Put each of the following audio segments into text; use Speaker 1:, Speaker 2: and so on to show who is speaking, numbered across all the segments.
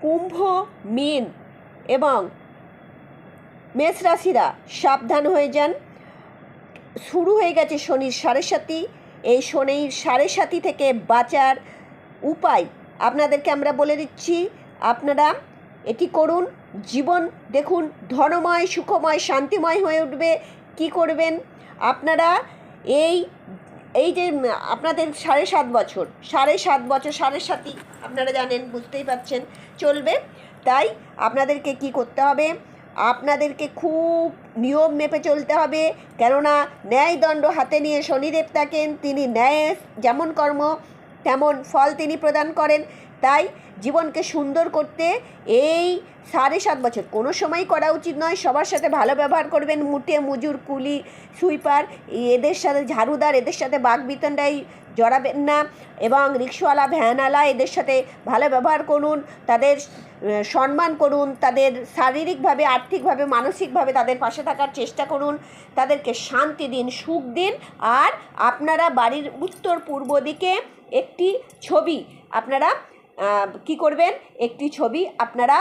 Speaker 1: কুম্ভ, মীন এবং মেষ রাশিরা সাবধান হয়ে যান। শুরু হয়ে গেছে শনির সাড়ে সাতি। এই শনির সাড়ে সাতি থেকে বাঁচার উপায় আপনাদেরকে আমরা বলে দিচ্ছি। আপনারা এটি করুন, জীবন দেখুন ধনময়, সুখময়, শান্তিময় হয়ে উঠবে। কি করবেন আপনারা? এই যে আপনাদের 7.5 বছর, 7.5 বছর, সাড়ে সাতি আপনারা জানেন, বুঝতেই পারছেন, চলবে। তাই আপনাদেরকে কি করতে হবে? আপনাদেরকে খুব নিয়ম মেপে চলতে হবে, কেননা ন্যায়দণ্ড হাতে নিয়ে শনিদেব থাকেন। তিনি ন্যায় যেমন কর্ম তেমন ফল তিনি প্রদান করেন। তাই জীবনকে সুন্দর করতে এই 7.5 বছর কোনো সময় করা উচিত নয়। সবার সাথে ভালো ব্যবহার করবেন। মুটে, মজুর, কুলি, সুইপার, এদের সাথে ঝাড়ুদার, এদের সাথে বাকবিতণ্ডায় জড়াবেন না। এবং রিক্সাওয়ালা, ভ্যানওয়ালা, এদের সাথে ভালো ব্যবহার করুন, তাদের সম্মান করুন, তাদের শারীরিকভাবে, আর্থিকভাবে, মানসিকভাবে তাদের পাশে থাকার চেষ্টা করুন, তাদেরকে শান্তি দিন, সুখ দিন। আর আপনারা বাড়ির উত্তর পূর্ব দিকে একটি ছবি আপনারা কি করবেন? একটি ছবি আপনারা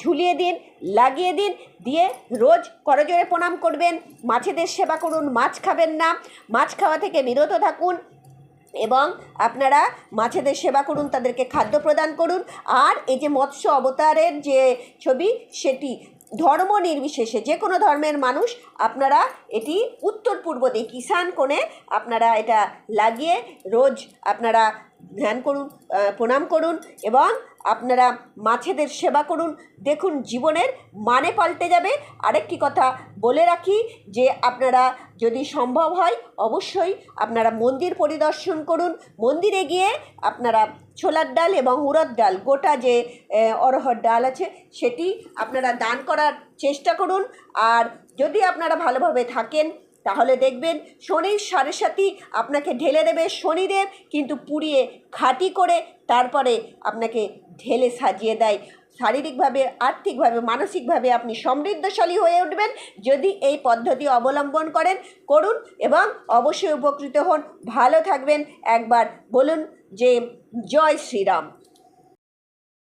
Speaker 1: ঝুলিয়ে দিন, লাগিয়ে দিন, দিয়ে রোজ করজোড়ে প্রণাম করবেন। মাছেদের সেবা করুন, মাছ খাবেন না, মাছ খাওয়া থেকে বিরত থাকুন এবং আপনারা মাছেদের সেবা করুন, তাদেরকে খাদ্য প্রদান করুন। আর এই যে মৎস্য অবতারের যে ছবি, সেটি ধর্ম নির্বিশেষে যে কোনো ধর্মের মানুষ আপনারা এটি উত্তর পূর্ব দিক ঈশান কোণে আপনারা এটা লাগিয়ে রোজ আপনারা ধ্যান করুন, প্রণাম করুন এবং আপনারা মাছেদের সেবা করুন। দেখুন জীবনের মানে পাল্টে যাবে। আরেকটি কথা বলে রাখি যে আপনারা যদি সম্ভব হয় অবশ্যই আপনারা মন্দির পরিদর্শন করুন। মন্দিরে গিয়ে আপনারা ছোলার ডাল এবং উড়দ ডাল, গোটা যে অরহর ডাল আছে, সেটি আপনারা দান করার চেষ্টা করুন। আর যদি আপনারা ভালোভাবে থাকেন তাহলে দেখবেন শনির সাড়ে সাতি আপনাকে ঢেলে দেবে শনিদেব, কিন্তু পুড়িয়ে খাঁটি করে তারপরে আপনাকে ঢেলে সাজিয়ে দেয়। শারীরিকভাবে, আর্থিকভাবে, মানসিকভাবে আপনি সমৃদ্ধশালী হয়ে উঠবেন যদি এই পদ্ধতি অবলম্বন করুন এবং অবশ্যই উপকৃত হন। ভালো থাকবেন। একবার বলুন যে জয় শ্রীরাম।